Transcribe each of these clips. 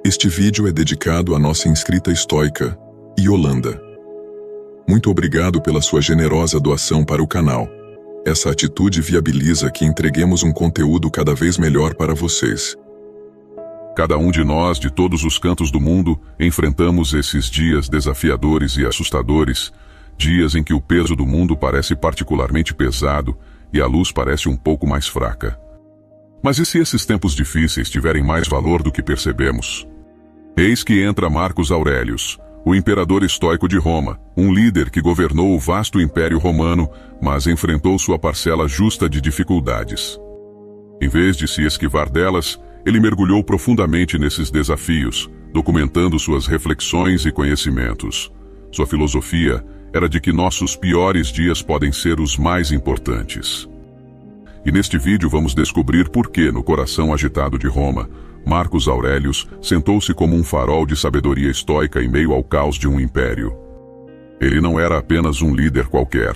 Este vídeo é dedicado à nossa inscrita estoica, Yolanda. Muito obrigado pela sua generosa doação para o canal. Essa atitude viabiliza que entreguemos um conteúdo cada vez melhor para vocês. Cada um de nós, de todos os cantos do mundo, enfrentamos esses dias desafiadores e assustadores, dias em que o peso do mundo parece particularmente pesado e a luz parece um pouco mais fraca. Mas e se esses tempos difíceis tiverem mais valor do que percebemos? Eis que entra Marcos Aurelius, o imperador estoico de Roma, um líder que governou o vasto império romano, mas enfrentou sua parcela justa de dificuldades. Em vez de se esquivar delas, ele mergulhou profundamente nesses desafios, documentando suas reflexões e conhecimentos. Sua filosofia era de que nossos piores dias podem ser os mais importantes. E neste vídeo vamos descobrir por que, no coração agitado de Roma, Marcos Aurelius sentou-se como um farol de sabedoria estoica em meio ao caos de um império. Ele não era apenas um líder qualquer.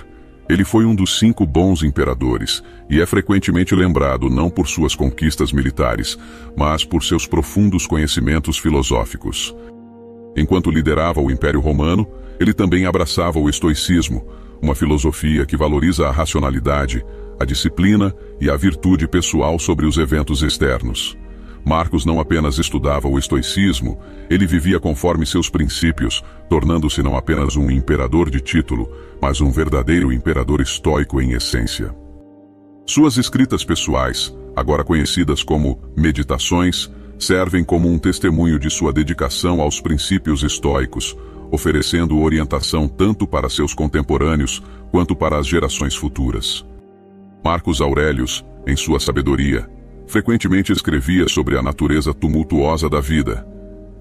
Ele foi um dos 5 bons imperadores, e é frequentemente lembrado não por suas conquistas militares, mas por seus profundos conhecimentos filosóficos. Enquanto liderava o Império Romano, ele também abraçava o estoicismo, uma filosofia que valoriza a racionalidade, a disciplina e a virtude pessoal sobre os eventos externos. Marcos não apenas estudava o estoicismo, ele vivia conforme seus princípios, tornando-se não apenas um imperador de título, mas um verdadeiro imperador estoico em essência. Suas escritas pessoais, agora conhecidas como Meditações, servem como um testemunho de sua dedicação aos princípios estoicos, oferecendo orientação tanto para seus contemporâneos quanto para as gerações futuras. Marcos Aurelius, em sua sabedoria, frequentemente escrevia sobre a natureza tumultuosa da vida.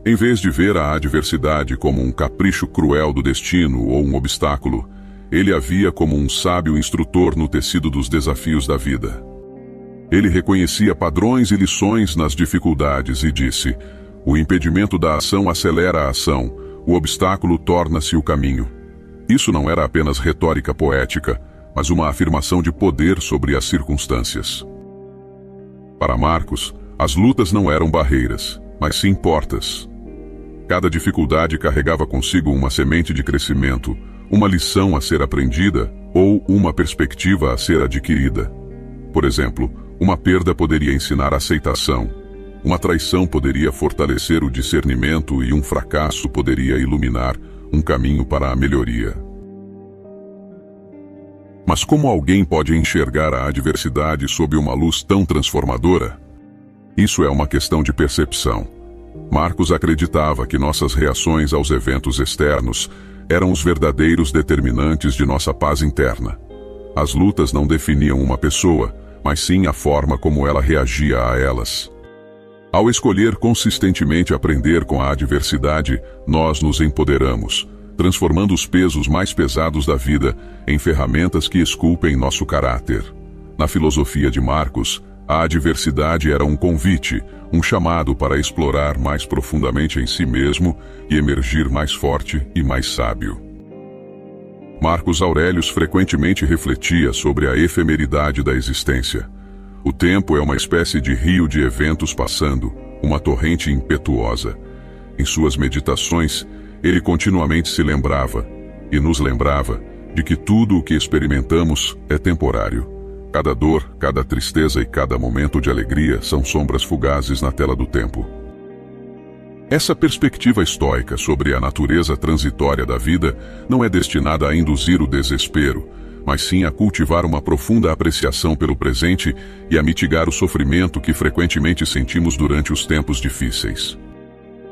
Em vez de ver a adversidade como um capricho cruel do destino ou um obstáculo, ele a via como um sábio instrutor no tecido dos desafios da vida. Ele reconhecia padrões e lições nas dificuldades e disse: o impedimento da ação acelera a ação, o obstáculo torna-se o caminho. Isso não era apenas retórica poética, mas uma afirmação de poder sobre as circunstâncias. Para Marcos, as lutas não eram barreiras, mas sim portas. Cada dificuldade carregava consigo uma semente de crescimento, uma lição a ser aprendida ou uma perspectiva a ser adquirida. Por exemplo, uma perda poderia ensinar aceitação, uma traição poderia fortalecer o discernimento e um fracasso poderia iluminar um caminho para a melhoria. Mas como alguém pode enxergar a adversidade sob uma luz tão transformadora? Isso é uma questão de percepção. Marcos acreditava que nossas reações aos eventos externos eram os verdadeiros determinantes de nossa paz interna. As lutas não definiam uma pessoa, mas sim a forma como ela reagia a elas. Ao escolher consistentemente aprender com a adversidade, nós nos empoderamos, transformando os pesos mais pesados da vida em ferramentas que esculpem nosso caráter. Na filosofia de Marcos, a adversidade era um convite, um chamado para explorar mais profundamente em si mesmo e emergir mais forte e mais sábio. Marcos Aurelius frequentemente refletia sobre a efemeridade da existência. O tempo é uma espécie de rio de eventos passando, uma torrente impetuosa. Em suas meditações, ele continuamente se lembrava, e nos lembrava, de que tudo o que experimentamos é temporário. Cada dor, cada tristeza e cada momento de alegria são sombras fugazes na tela do tempo. Essa perspectiva estoica sobre a natureza transitória da vida não é destinada a induzir o desespero, mas sim a cultivar uma profunda apreciação pelo presente e a mitigar o sofrimento que frequentemente sentimos durante os tempos difíceis.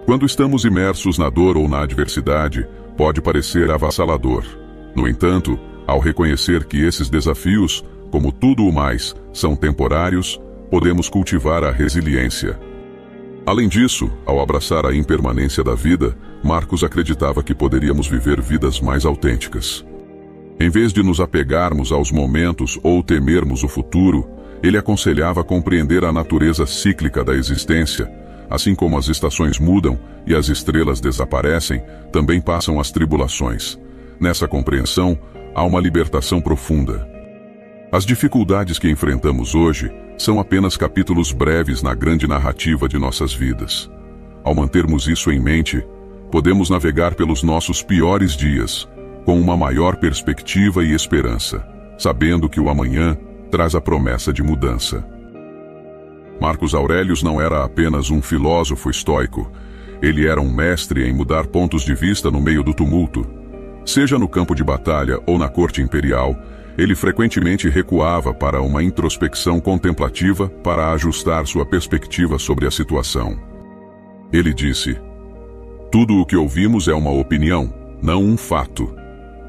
Quando estamos imersos na dor ou na adversidade, pode parecer avassalador. No entanto, ao reconhecer que esses desafios, como tudo o mais, são temporários, podemos cultivar a resiliência. Além disso, ao abraçar a impermanência da vida, Marcos acreditava que poderíamos viver vidas mais autênticas. Em vez de nos apegarmos aos momentos ou temermos o futuro, ele aconselhava compreender a natureza cíclica da existência. Assim como as estações mudam e as estrelas desaparecem, também passam as tribulações. Nessa compreensão, há uma libertação profunda. As dificuldades que enfrentamos hoje são apenas capítulos breves na grande narrativa de nossas vidas. Ao mantermos isso em mente, podemos navegar pelos nossos piores dias com uma maior perspectiva e esperança, sabendo que o amanhã traz a promessa de mudança. Marcos Aurelius não era apenas um filósofo estoico, ele era um mestre em mudar pontos de vista no meio do tumulto. Seja no campo de batalha ou na corte imperial, ele frequentemente recuava para uma introspecção contemplativa para ajustar sua perspectiva sobre a situação. Ele disse: "Tudo o que ouvimos é uma opinião, não um fato.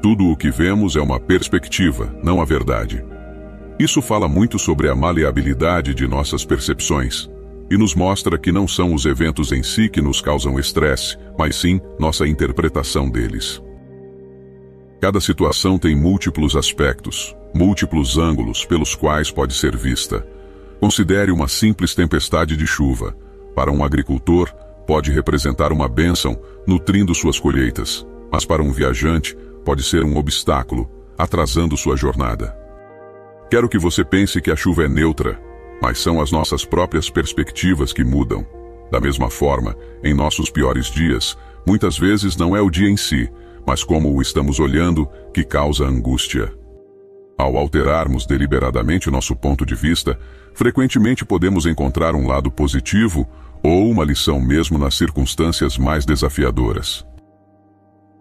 Tudo o que vemos é uma perspectiva, não a verdade." Isso fala muito sobre a maleabilidade de nossas percepções e nos mostra que não são os eventos em si que nos causam estresse, mas sim nossa interpretação deles. Cada situação tem múltiplos aspectos, múltiplos ângulos pelos quais pode ser vista. Considere uma simples tempestade de chuva. Para um agricultor, pode representar uma bênção, nutrindo suas colheitas, mas para um viajante, pode ser um obstáculo, atrasando sua jornada. Quero que você pense que a chuva é neutra, mas são as nossas próprias perspectivas que mudam. Da mesma forma, em nossos piores dias, muitas vezes não é o dia em si, mas como o estamos olhando, que causa angústia. Ao alterarmos deliberadamente nosso ponto de vista, frequentemente podemos encontrar um lado positivo ou uma lição mesmo nas circunstâncias mais desafiadoras.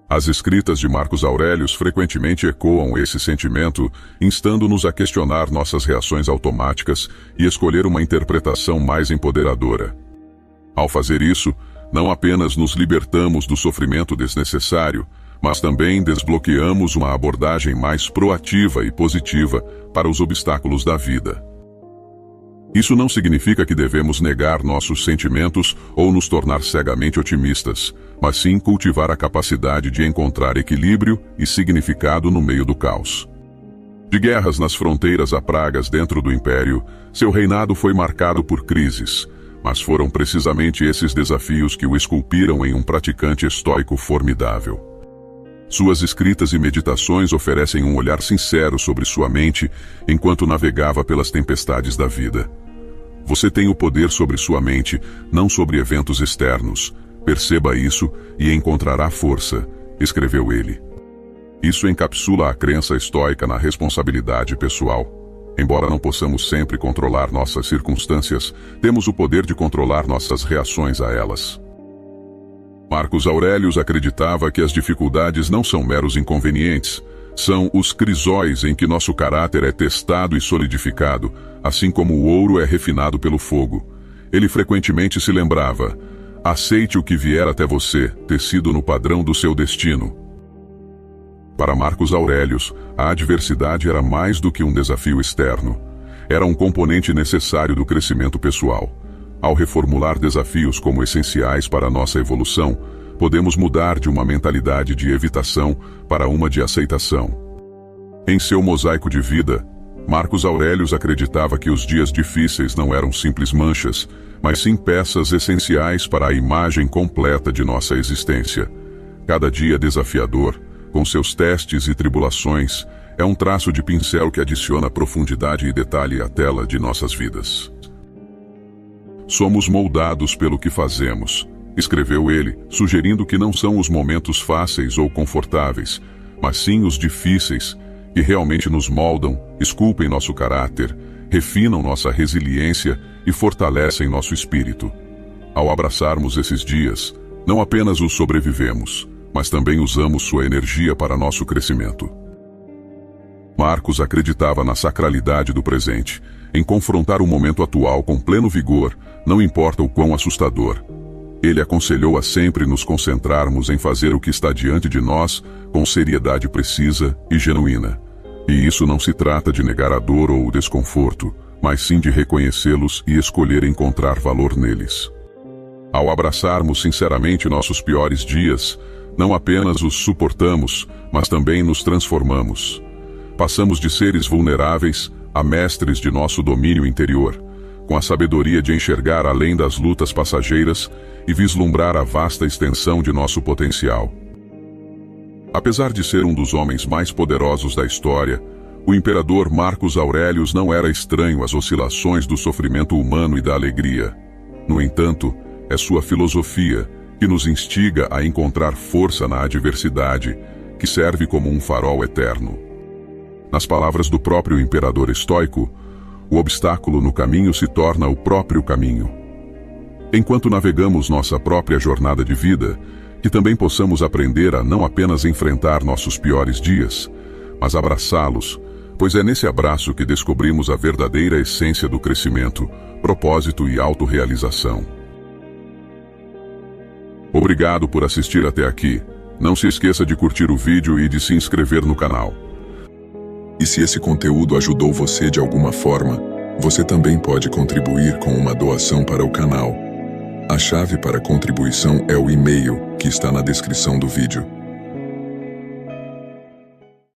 As escritas de Marcos Aurelius frequentemente ecoam esse sentimento, instando-nos a questionar nossas reações automáticas e escolher uma interpretação mais empoderadora. Ao fazer isso, não apenas nos libertamos do sofrimento desnecessário, mas também desbloqueamos uma abordagem mais proativa e positiva para os obstáculos da vida. Isso não significa que devemos negar nossos sentimentos ou nos tornar cegamente otimistas, mas sim cultivar a capacidade de encontrar equilíbrio e significado no meio do caos. De guerras nas fronteiras a pragas dentro do império, seu reinado foi marcado por crises, mas foram precisamente esses desafios que o esculpiram em um praticante estoico formidável. Suas escritas e meditações oferecem um olhar sincero sobre sua mente enquanto navegava pelas tempestades da vida. Você tem o poder sobre sua mente, não sobre eventos externos. Perceba isso e encontrará força, escreveu ele. Isso encapsula a crença estoica na responsabilidade pessoal. Embora não possamos sempre controlar nossas circunstâncias, temos o poder de controlar nossas reações a elas. Marcos Aurelius acreditava que as dificuldades não são meros inconvenientes, são os crisóis em que nosso caráter é testado e solidificado, assim como o ouro é refinado pelo fogo. Ele frequentemente se lembrava: aceite o que vier até você, tecido no padrão do seu destino. Para Marcos Aurelius, a adversidade era mais do que um desafio externo. Era um componente necessário do crescimento pessoal. Ao reformular desafios como essenciais para a nossa evolução, podemos mudar de uma mentalidade de evitação para uma de aceitação. Em seu mosaico de vida, Marcos Aurelius acreditava que os dias difíceis não eram simples manchas, mas sim peças essenciais para a imagem completa de nossa existência. Cada dia desafiador, com seus testes e tribulações, é um traço de pincel que adiciona profundidade e detalhe à tela de nossas vidas. Somos moldados pelo que fazemos, escreveu ele, sugerindo que não são os momentos fáceis ou confortáveis, mas sim os difíceis, que realmente nos moldam, esculpem nosso caráter, refinam nossa resiliência e fortalecem nosso espírito. Ao abraçarmos esses dias, não apenas os sobrevivemos, mas também usamos sua energia para nosso crescimento. Marcos acreditava na sacralidade do presente, em confrontar o momento atual com pleno vigor, não importa o quão assustador. Ele aconselhou a sempre nos concentrarmos em fazer o que está diante de nós com seriedade precisa e genuína. E isso não se trata de negar a dor ou o desconforto, mas sim de reconhecê-los e escolher encontrar valor neles. Ao abraçarmos sinceramente nossos piores dias, não apenas os suportamos, mas também nos transformamos. Passamos de seres vulneráveis a mestres de nosso domínio interior, com a sabedoria de enxergar além das lutas passageiras e vislumbrar a vasta extensão de nosso potencial. Apesar de ser um dos homens mais poderosos da história, o imperador Marcos Aurelius não era estranho às oscilações do sofrimento humano e da alegria. No entanto, é sua filosofia, que nos instiga a encontrar força na adversidade, que serve como um farol eterno. Nas palavras do próprio imperador estoico, o obstáculo no caminho se torna o próprio caminho. Enquanto navegamos nossa própria jornada de vida, que também possamos aprender a não apenas enfrentar nossos piores dias, mas abraçá-los, pois é nesse abraço que descobrimos a verdadeira essência do crescimento, propósito e autorrealização. Obrigado por assistir até aqui. Não se esqueça de curtir o vídeo e de se inscrever no canal. E se esse conteúdo ajudou você de alguma forma, você também pode contribuir com uma doação para o canal. A chave para contribuição é o e-mail que está na descrição do vídeo.